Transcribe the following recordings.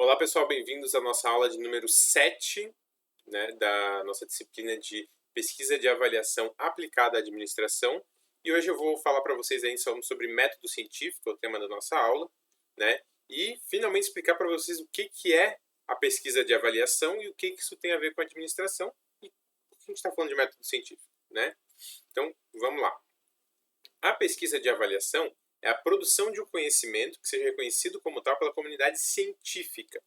Olá pessoal, bem-vindos à nossa aula de número 7, da nossa disciplina de Pesquisa de Avaliação Aplicada à Administração. E hoje eu vou falar para vocês aí sobre método científico, é o tema da nossa aula, e finalmente explicar para vocês o que é a pesquisa de avaliação e o que isso tem a ver com a administração e por que a gente está falando de método científico, Então, vamos lá. A pesquisa de avaliação é a produção de um conhecimento que seja reconhecido como tal pela comunidade científica.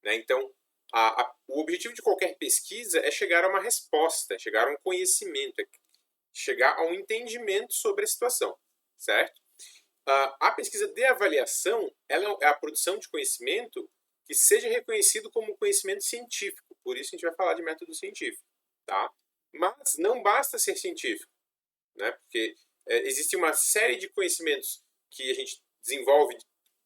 Então, o objetivo de qualquer pesquisa é chegar a uma resposta, chegar a um conhecimento, chegar a um entendimento sobre a situação, certo? A pesquisa de avaliação ela é a produção de conhecimento que seja reconhecido como conhecimento científico, por isso a gente vai falar de método científico, tá? Mas não basta ser científico, porque existe uma série de conhecimentos que a gente desenvolve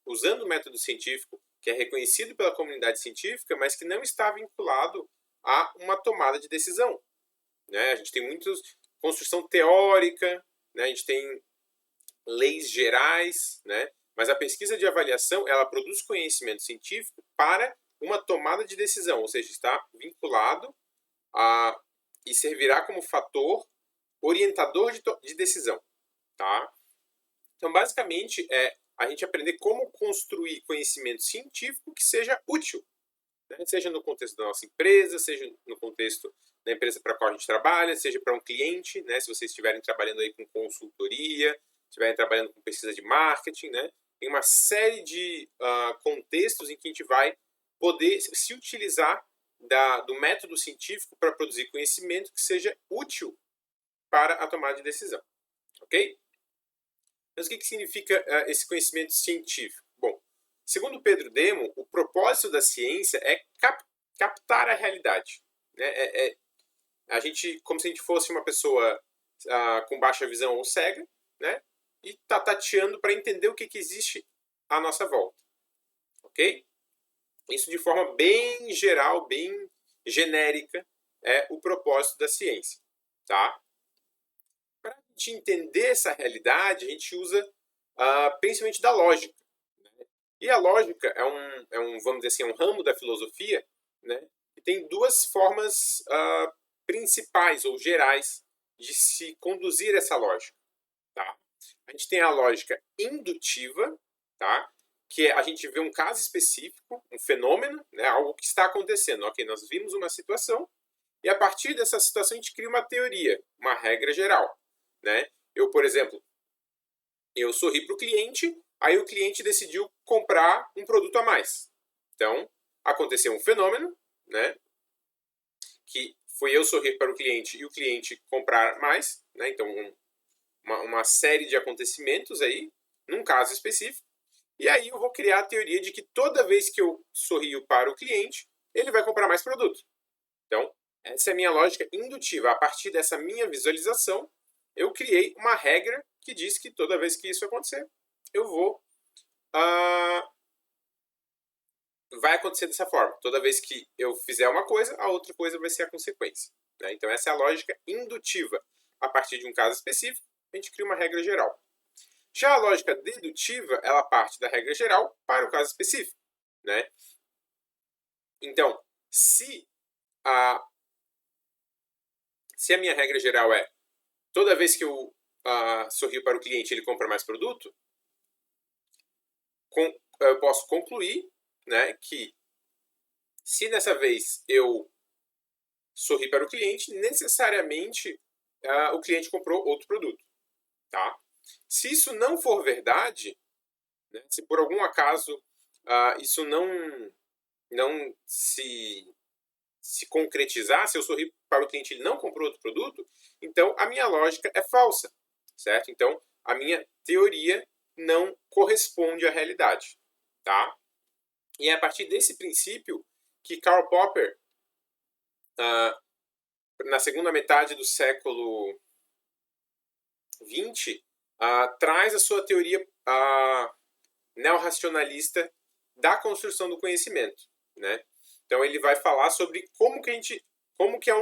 usando o método científico, que é reconhecido pela comunidade científica, mas que não está vinculado a uma tomada de decisão. A gente tem muitos construção teórica, a gente tem leis gerais, mas a pesquisa de avaliação ela produz conhecimento científico para uma tomada de decisão, ou seja, está vinculado e servirá como fator orientador de decisão. Tá? Então, basicamente, a gente aprender como construir conhecimento científico que seja útil, seja no contexto da nossa empresa, seja no contexto da empresa para a qual a gente trabalha, seja para um cliente, se vocês estiverem trabalhando aí com consultoria, estiverem trabalhando com pesquisa de marketing, tem uma série de contextos em que a gente vai poder se utilizar do método científico para produzir conhecimento que seja útil para a tomada de decisão, ok? Mas o que significa esse conhecimento científico? Bom, segundo Pedro Demo, o propósito da ciência é captar a realidade. A gente, como se a gente fosse uma pessoa com baixa visão ou cega, e está tateando para entender o que existe à nossa volta. Ok? Isso de forma bem geral, bem genérica, é o propósito da ciência. Tá? Para a gente entender essa realidade, a gente usa principalmente da lógica. E a lógica vamos dizer assim, um ramo da filosofia, que tem duas formas principais ou gerais de se conduzir essa lógica. Tá? A gente tem a lógica indutiva, tá? Que é a gente vê um caso específico, um fenômeno, algo que está acontecendo. Ok, nós vimos uma situação e a partir dessa situação a gente cria uma teoria, uma regra geral. Eu, por exemplo, eu sorri para o cliente, aí o cliente decidiu comprar um produto a mais. Então, aconteceu um fenômeno, que foi eu sorrir para o cliente e o cliente comprar mais. Então, uma série de acontecimentos aí, num caso específico. E aí eu vou criar a teoria de que toda vez que eu sorrio para o cliente, ele vai comprar mais produto. Então, essa é a minha lógica indutiva. A partir dessa minha visualização, eu criei uma regra que diz que toda vez que isso acontecer, vai acontecer dessa forma. Toda vez que eu fizer uma coisa, a outra coisa vai ser a consequência. Então essa é a lógica indutiva. A partir de um caso específico, a gente cria uma regra geral. Já a lógica dedutiva, ela parte da regra geral para o caso específico. Então, se a minha regra geral é toda vez que eu sorrio para o cliente, ele compra mais produto, eu posso concluir que se dessa vez eu sorri para o cliente, necessariamente o cliente comprou outro produto. Tá? Se isso não for verdade, se por algum acaso isso não se concretizar, se eu sorrir para o cliente e ele não comprou outro produto, então a minha lógica é falsa, certo? Então a minha teoria não corresponde à realidade, tá? E é a partir desse princípio que Karl Popper, na segunda metade do século XX, traz a sua teoria neorracionalista da construção do conhecimento. Então ele vai falar sobre como que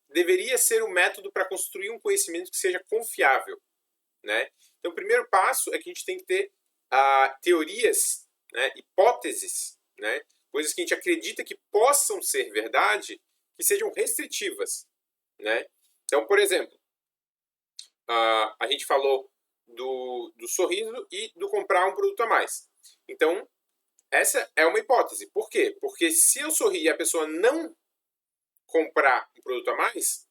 deveria ser o método para construir um conhecimento que seja confiável. Então o primeiro passo é que a gente tem que ter teorias, hipóteses, coisas que a gente acredita que possam ser verdade, que sejam restritivas, né? Então, por exemplo, a gente falou do sorriso e do comprar um produto a mais. Então, essa é uma hipótese. Por quê? Porque se eu sorrir e a pessoa não comprar um produto a mais,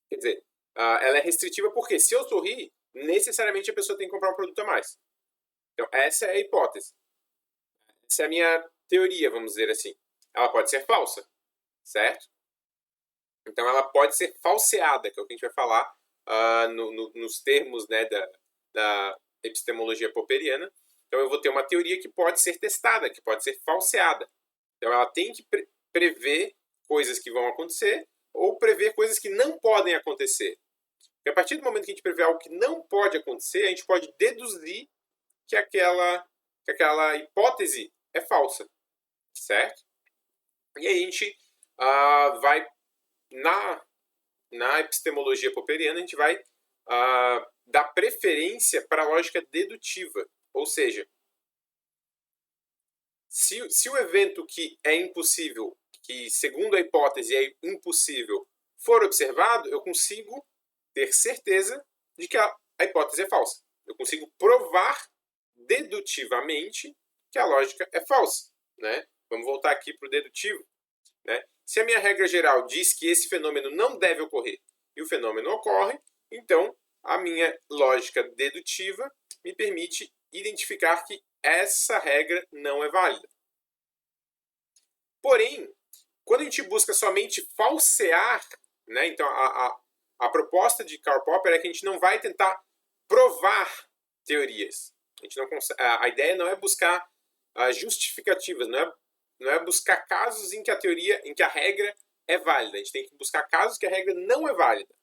quer dizer, ela é restritiva porque se eu sorrir, necessariamente a pessoa tem que comprar um produto a mais. Então, essa é a hipótese. Essa é a minha teoria, vamos dizer assim. Ela pode ser falsa, certo? Então, ela pode ser falseada, que é o que a gente vai falar nos termos, né, da epistemologia popperiana. Então, eu vou ter uma teoria que pode ser testada, que pode ser falseada. Então, ela tem que prever coisas que vão acontecer ou prever coisas que não podem acontecer. Porque a partir do momento que a gente prevê algo que não pode acontecer, a gente pode deduzir que aquela hipótese é falsa, certo? E aí a gente vai, na epistemologia popperiana, a gente vai dar preferência para a lógica dedutiva. Ou seja, se o evento que é impossível, que segundo a hipótese é impossível, for observado, eu consigo ter certeza de que a hipótese é falsa. Eu consigo provar dedutivamente que a lógica é falsa, né? Vamos voltar aqui para o dedutivo, né? Se a minha regra geral diz que esse fenômeno não deve ocorrer e o fenômeno ocorre, então a minha lógica dedutiva me permite identificar que essa regra não é válida. Porém, quando a gente busca somente falsear, né, então a proposta de Karl Popper é que a gente não vai tentar provar teorias. A gente não consegue, a ideia não é buscar justificativas, não é buscar casos em que a regra é válida. A gente tem que buscar casos que a regra não é válida.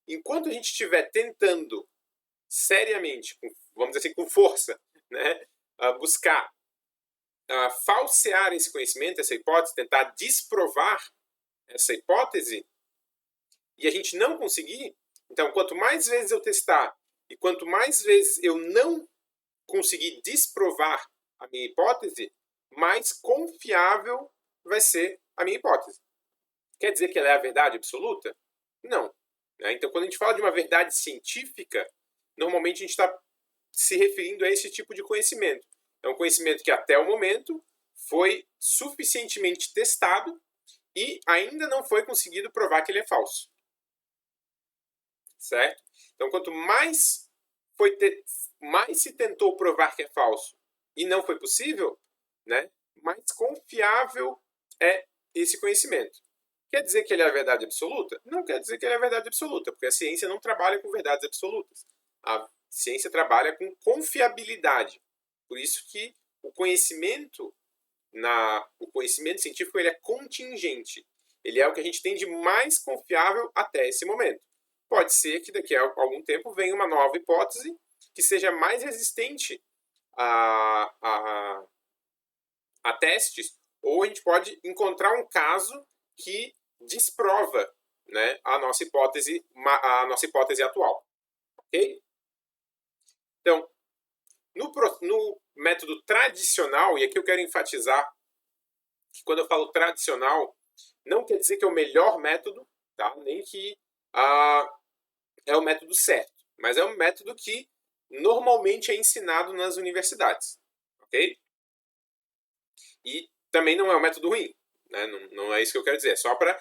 Enquanto a gente estiver tentando seriamente, vamos dizer assim, com força, né, buscar falsear esse conhecimento, essa hipótese, tentar desprovar essa hipótese, e a gente não conseguir, então quanto mais vezes eu testar e quanto mais vezes eu não conseguir desprovar a minha hipótese, mais confiável vai ser a minha hipótese. Quer dizer que ela é a verdade absoluta? Não. Então, quando a gente fala de uma verdade científica, normalmente a gente está se referindo a esse tipo de conhecimento. É um conhecimento que até o momento foi suficientemente testado e ainda não foi conseguido provar que ele é falso. Certo? Então, quanto mais se tentou provar que é falso e não foi possível, né, mais confiável é esse conhecimento. Quer dizer que ele é a verdade absoluta? Não quer dizer que ele é a verdade absoluta, porque a ciência não trabalha com verdades absolutas. A ciência trabalha com confiabilidade. Por isso que o conhecimento científico ele é contingente. Ele é o que a gente tem de mais confiável até esse momento. Pode ser que daqui a algum tempo venha uma nova hipótese que seja mais resistente a testes, ou a gente pode encontrar um caso que desprova, né, a nossa hipótese atual. Ok? Então, no método tradicional, e aqui eu quero enfatizar que quando eu falo tradicional, não quer dizer que é o melhor método, tá? Nem que é o método certo, mas é um método que normalmente é ensinado nas universidades, ok? E também não é um método ruim, né? Não é isso que eu quero dizer, é só para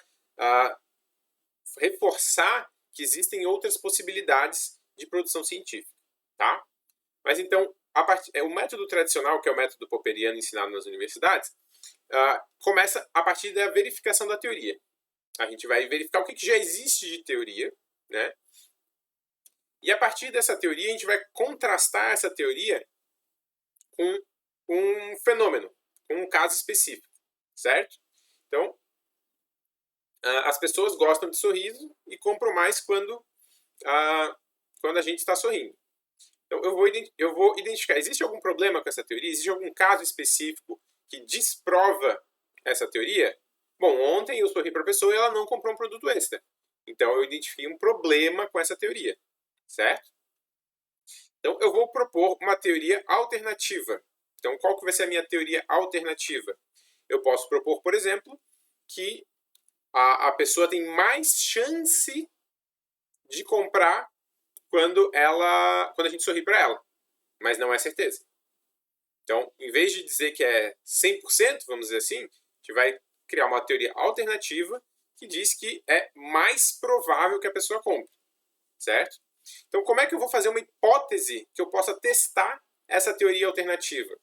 reforçar que existem outras possibilidades de produção científica, tá? Mas então, o método tradicional, que é o método popperiano ensinado nas universidades, começa a partir da verificação da teoria. A gente vai verificar o que já existe de teoria, né? E a partir dessa teoria, a gente vai contrastar essa teoria com um fenômeno, com um caso específico, certo? Então, as pessoas gostam de sorriso e compram mais quando a gente está sorrindo. Então, eu vou identificar, existe algum problema com essa teoria? Existe algum caso específico que desprova essa teoria? Bom, ontem eu sorri para a pessoa e ela não comprou um produto extra. Então, eu identifiquei um problema com essa teoria, certo? Então, eu vou propor uma teoria alternativa. Então, qual que vai ser a minha teoria alternativa? eu posso propor, por exemplo, que a pessoa tem mais chance de comprar quando a gente sorri para ela, mas não é certeza. Então, em vez de dizer que é 100%, vamos dizer assim, a gente vai criar uma teoria alternativa que diz que é mais provável que a pessoa compre, certo? Então, como é que eu vou fazer uma hipótese que eu possa testar essa teoria alternativa?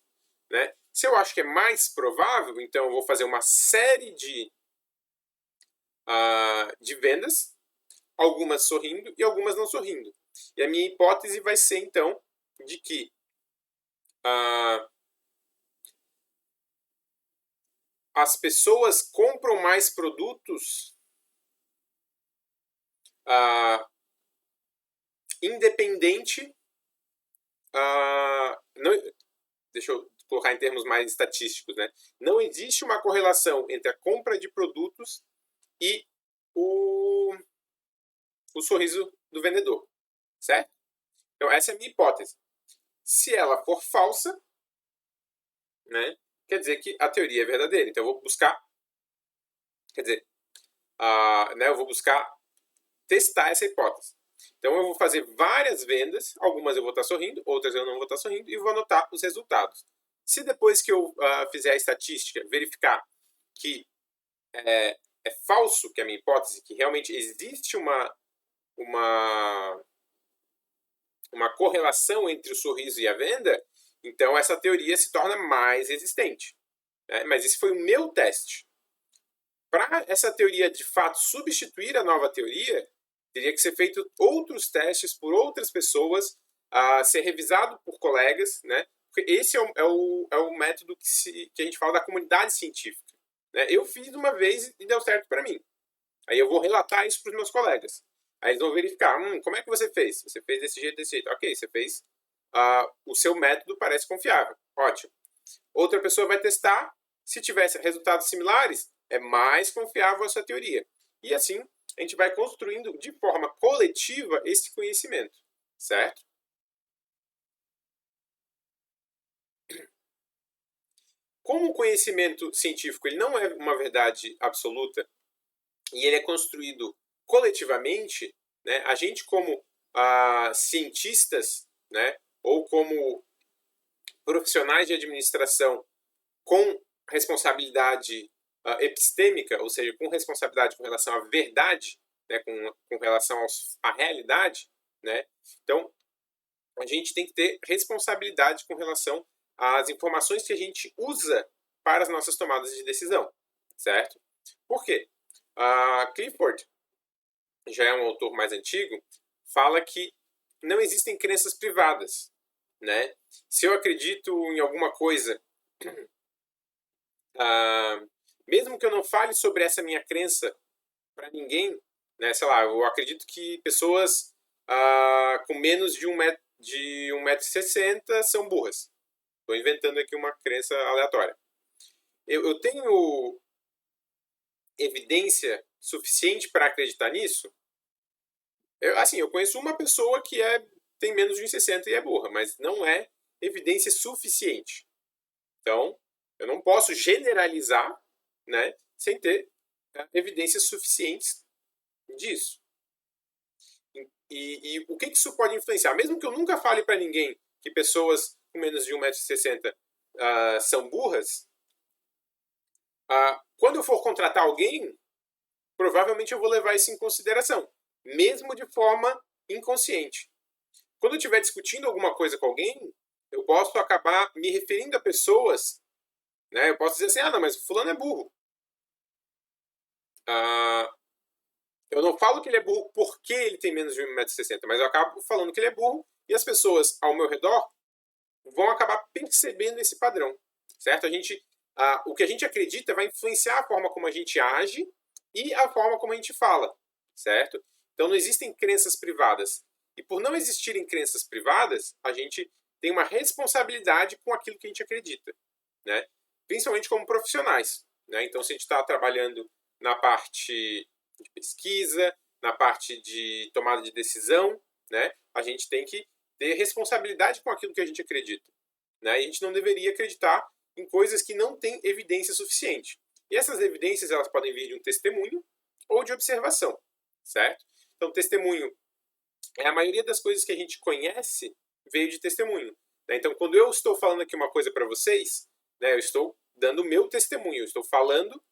Né? Se eu acho que é mais provável, então eu vou fazer uma série de vendas, algumas sorrindo e algumas não sorrindo. E a minha hipótese vai ser, então, de que as pessoas compram mais produtos independente. Não, deixa eu colocar em termos mais estatísticos, né? Não existe uma correlação entre a compra de produtos e o sorriso do vendedor, certo? Então, essa é a minha hipótese. Se ela for falsa, né, quer dizer que a teoria é verdadeira. Então, eu vou buscar, né, eu vou buscar testar essa hipótese. Então, eu vou fazer várias vendas, algumas eu vou estar sorrindo, outras eu não vou estar sorrindo, e vou anotar os resultados. Se depois que eu fizer a estatística, verificar que é falso, que é a minha hipótese, que realmente existe uma correlação entre o sorriso e a venda, então essa teoria se torna mais resistente. Né? Mas esse foi o meu teste. Para essa teoria de fato substituir a nova teoria, teria que ser feito outros testes por outras pessoas, ser revisado por colegas, né? Porque esse é o método que a gente fala da comunidade científica. Né? Eu fiz uma vez e deu certo para mim. Aí eu vou relatar isso para os meus colegas. Aí eles vão verificar, como é que você fez? Você fez desse jeito, desse jeito. Ok, você fez, o seu método parece confiável. Ótimo. Outra pessoa vai testar, se tivesse resultados similares, é mais confiável a sua teoria. E assim, a gente vai construindo de forma coletiva esse conhecimento, certo? Como o conhecimento científico ele não é uma verdade absoluta e ele é construído coletivamente, né, a gente como cientistas, né, ou como profissionais de administração com responsabilidade epistêmica, ou seja, com responsabilidade com relação à verdade, né, com relação à realidade, né, então a gente tem que ter responsabilidade com relação às informações que a gente usa para as nossas tomadas de decisão, certo? Por quê? Clifford, já é um autor mais antigo, fala que não existem crenças privadas, né? Se eu acredito em alguma coisa, mesmo que eu não fale sobre essa minha crença para ninguém, né? Sei lá, eu acredito que pessoas com menos de 1,60 m são burras. Estou inventando aqui uma crença aleatória. Eu tenho evidência suficiente para acreditar nisso? Eu conheço uma pessoa que tem menos de 1,60 m e é burra, mas não é evidência suficiente. Então, eu não posso generalizar, né, sem ter evidências suficientes disso. E o que isso pode influenciar? Mesmo que eu nunca fale para ninguém que pessoas com menos de 1,60 m são burras, quando eu for contratar alguém, provavelmente eu vou levar isso em consideração, mesmo de forma inconsciente. Quando eu estiver discutindo alguma coisa com alguém, eu posso acabar me referindo a pessoas, né? Eu posso dizer assim, não, mas fulano é burro. Eu não falo que ele é burro porque ele tem menos de 1,60 m, mas eu acabo falando que ele é burro e as pessoas ao meu redor vão acabar percebendo esse padrão, certo? O que a gente acredita vai influenciar a forma como a gente age e a forma como a gente fala, certo? Então não existem crenças privadas. E por não existirem crenças privadas, a gente tem uma responsabilidade com aquilo que a gente acredita, né? Principalmente como profissionais, né? Então se a gente está trabalhando na parte de pesquisa, na parte de tomada de decisão, né? A gente tem que ter responsabilidade com aquilo que a gente acredita, né? E a gente não deveria acreditar em coisas que não têm evidência suficiente. E essas evidências elas podem vir de um testemunho ou de observação, certo? Então, testemunho é a maioria das coisas que a gente conhece veio de testemunho. Né? Então, quando eu estou falando aqui uma coisa para vocês, né, eu estou dando o meu testemunho, eu estou falando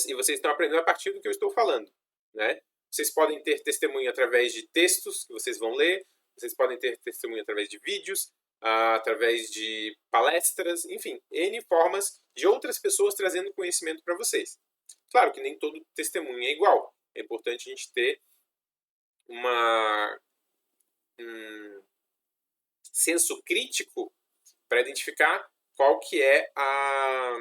e vocês estão aprendendo a partir do que eu estou falando. Né? Vocês podem ter testemunho através de textos que vocês vão ler, vocês podem ter testemunho através de vídeos, através de palestras, enfim, N formas de outras pessoas trazendo conhecimento para vocês. Claro que nem todo testemunho é igual. É importante a gente ter um senso crítico para identificar qual que é a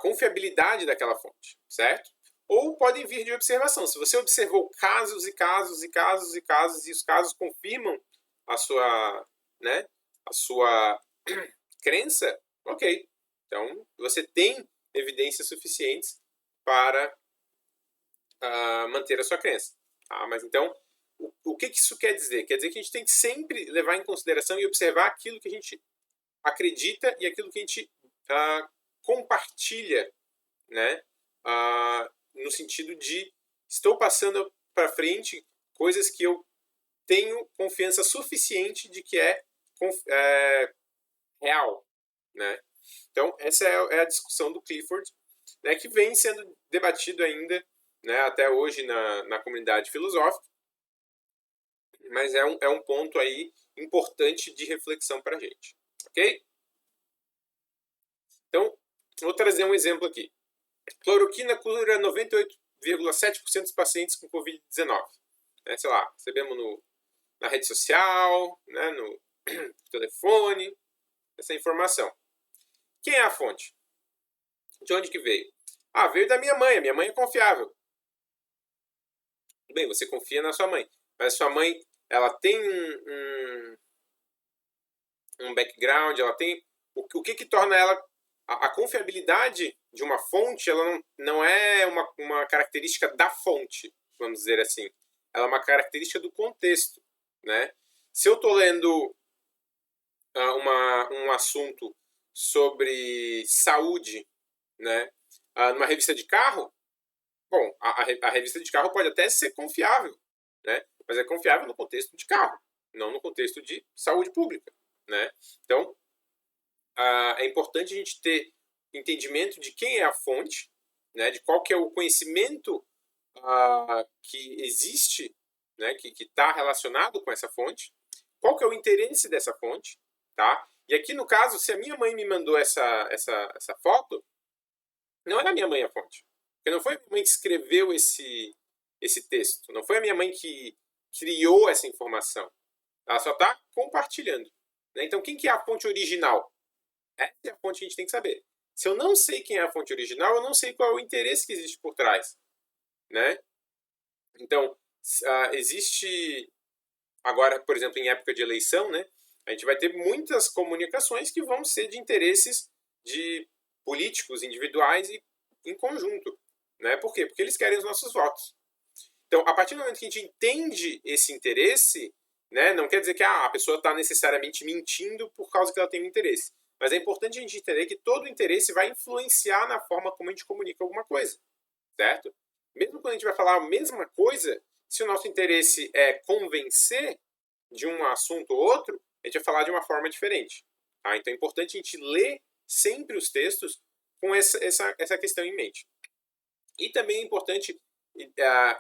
confiabilidade daquela fonte, certo? Ou podem vir de observação. Se você observou casos e casos e casos e casos e os casos confirmam a sua, né, a sua crença, ok. Então, você tem evidências suficientes para manter a sua crença. Mas então, o que isso quer dizer? Quer dizer que a gente tem que sempre levar em consideração e observar aquilo que a gente acredita e aquilo que a gente compartilha, né? No sentido de estou passando para frente coisas que eu tenho confiança suficiente de que é real, né? Então, essa é a discussão do Clifford, né, que vem sendo debatido ainda, né, até hoje na comunidade filosófica, mas é um ponto aí importante de reflexão para a gente, ok? Então, vou trazer um exemplo aqui. Cloroquina cura 98,7% dos pacientes com Covid-19. Sei lá, recebemos na rede social, né, no telefone, essa informação. Quem é a fonte? De onde que veio? Veio da minha mãe. A minha mãe é confiável. Bem, você confia na sua mãe. Mas a sua mãe, ela tem um background, ela tem... O que torna ela... A confiabilidade de uma fonte, ela não é uma característica da fonte, vamos dizer assim. Ela é uma característica do contexto, né? Se eu estou lendo um assunto sobre saúde, né, numa revista de carro, bom, a revista de carro pode até ser confiável, né, mas é confiável no contexto de carro, não no contexto de saúde pública, né? Então, é importante a gente ter entendimento de quem é a fonte, né, de qual que é o conhecimento que existe, né, que está relacionado com essa fonte, qual que é o interesse dessa fonte, tá? E aqui no caso, se a minha mãe me mandou essa foto, não era a minha mãe a fonte. Porque não foi a minha mãe que escreveu esse texto, não foi a minha mãe que criou essa informação. Ela só está compartilhando. Né? Então, quem que é a fonte original? Essa é a fonte que a gente tem que saber. Se eu não sei quem é a fonte original, eu não sei qual é o interesse que existe por trás. Né? Então, existe agora, por exemplo, em época de eleição, né, a gente vai ter muitas comunicações que vão ser de interesses de políticos individuais e em conjunto. Né? Por quê? Porque eles querem os nossos votos. Então, a partir do momento que a gente entende esse interesse, né, não quer dizer que a pessoa está necessariamente mentindo por causa que ela tem um interesse. Mas é importante a gente entender que todo interesse vai influenciar na forma como a gente comunica alguma coisa. Certo? Mesmo quando a gente vai falar a mesma coisa, se o nosso interesse é convencer de um assunto ou outro, a gente vai falar de uma forma diferente. Tá? Então é importante a gente ler sempre os textos com essa questão em mente. E também é importante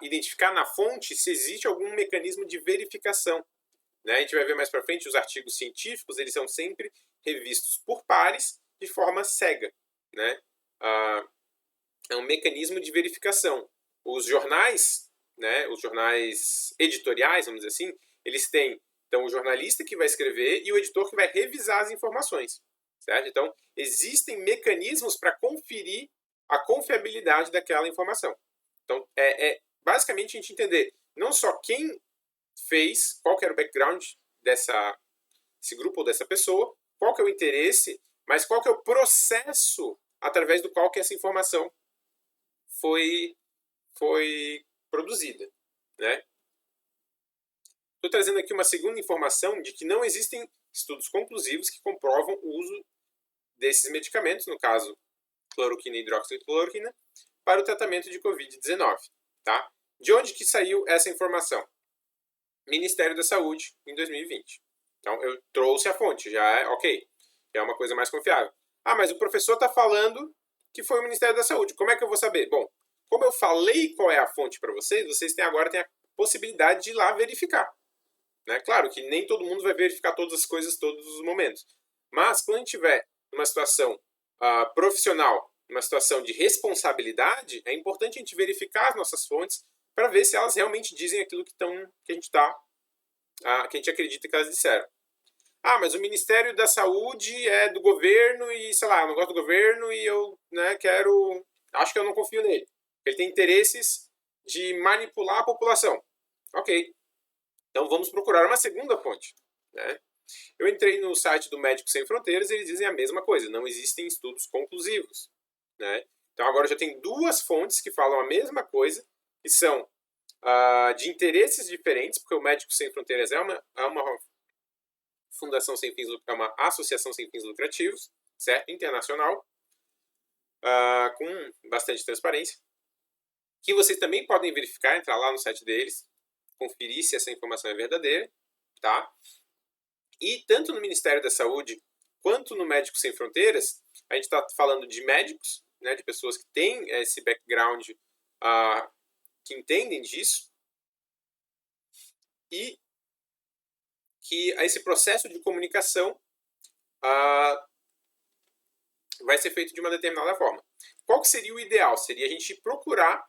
identificar na fonte se existe algum mecanismo de verificação. Né? A gente vai ver mais para frente, os artigos científicos eles são sempre revistos por pares de forma cega. Né? É um mecanismo de verificação. Os jornais, né, os jornais editoriais, vamos dizer assim, eles têm então o jornalista que vai escrever e o editor que vai revisar as informações. Certo? Então, existem mecanismos para conferir a confiabilidade daquela informação. Então, basicamente a gente entender não só quem fez, qual que era o background desse grupo ou dessa pessoa, qual que é o interesse, mas qual que é o processo através do qual que essa informação foi produzida. Né? Estou trazendo aqui uma segunda informação de que não existem estudos conclusivos que comprovam o uso desses medicamentos, no caso, cloroquina e hidroxicloroquina, para o tratamento de Covid-19, tá? De onde que saiu essa informação? Ministério da Saúde, em 2020. Então, eu trouxe a fonte, já é ok, já é uma coisa mais confiável. Ah, mas o professor está falando que foi o Ministério da Saúde, como é que eu vou saber? Bom, como eu falei qual é a fonte para vocês, vocês agora têm a possibilidade de ir lá verificar. Né? Claro que nem todo mundo vai verificar todas as coisas todos os momentos. Mas quando a gente estiver numa situação profissional, numa situação de responsabilidade, é importante a gente verificar as nossas fontes para ver se elas realmente dizem aquilo que a gente acredita que elas disseram. Ah, mas o Ministério da Saúde é do governo e, sei lá, eu não gosto do governo e eu acho que eu não confio nele. Ele tem interesses de manipular a população. Ok. Então vamos procurar uma segunda fonte. Né? Eu entrei no site do Médicos Sem Fronteiras e eles dizem a mesma coisa. Não existem estudos conclusivos. Né? Então agora já tem duas fontes que falam a mesma coisa, que são de interesses diferentes, porque o Médicos Sem Fronteiras é uma fundação sem fins, é uma associação sem fins lucrativos, certo? Internacional, com bastante transparência, que vocês também podem verificar, entrar lá no site deles, conferir se essa informação é verdadeira, tá? E tanto no Ministério da Saúde quanto no Médicos Sem Fronteiras, a gente está falando de médicos, né, de pessoas que têm esse background, que entendem disso, e que esse processo de comunicação vai ser feito de uma determinada forma. Qual que seria o ideal? Seria a gente procurar,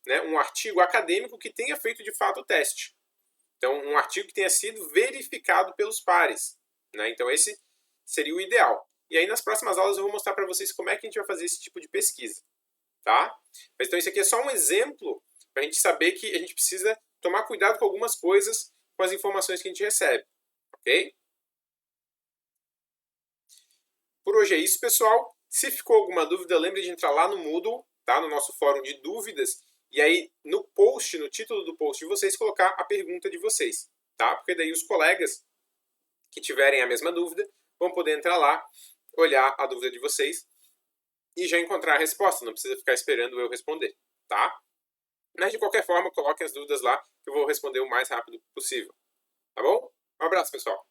né, um artigo acadêmico que tenha feito de fato o teste. Então, um artigo que tenha sido verificado pelos pares. Né? Então, esse seria o ideal. E aí, nas próximas aulas, eu vou mostrar para vocês como é que a gente vai fazer esse tipo de pesquisa. Tá? Mas, então, isso aqui é só um exemplo para a gente saber que a gente precisa tomar cuidado com algumas coisas com as informações que a gente recebe. Ok? Por hoje é isso, pessoal. Se ficou alguma dúvida, lembre de entrar lá no Moodle, tá? No nosso fórum de dúvidas. E aí, no post, no título do post de vocês, colocar a pergunta de vocês. Tá? Porque daí os colegas que tiverem a mesma dúvida vão poder entrar lá, olhar a dúvida de vocês e já encontrar a resposta. Não precisa ficar esperando eu responder. Tá? Mas, de qualquer forma, coloquem as dúvidas lá que eu vou responder o mais rápido possível. Tá bom? Um abraço, pessoal.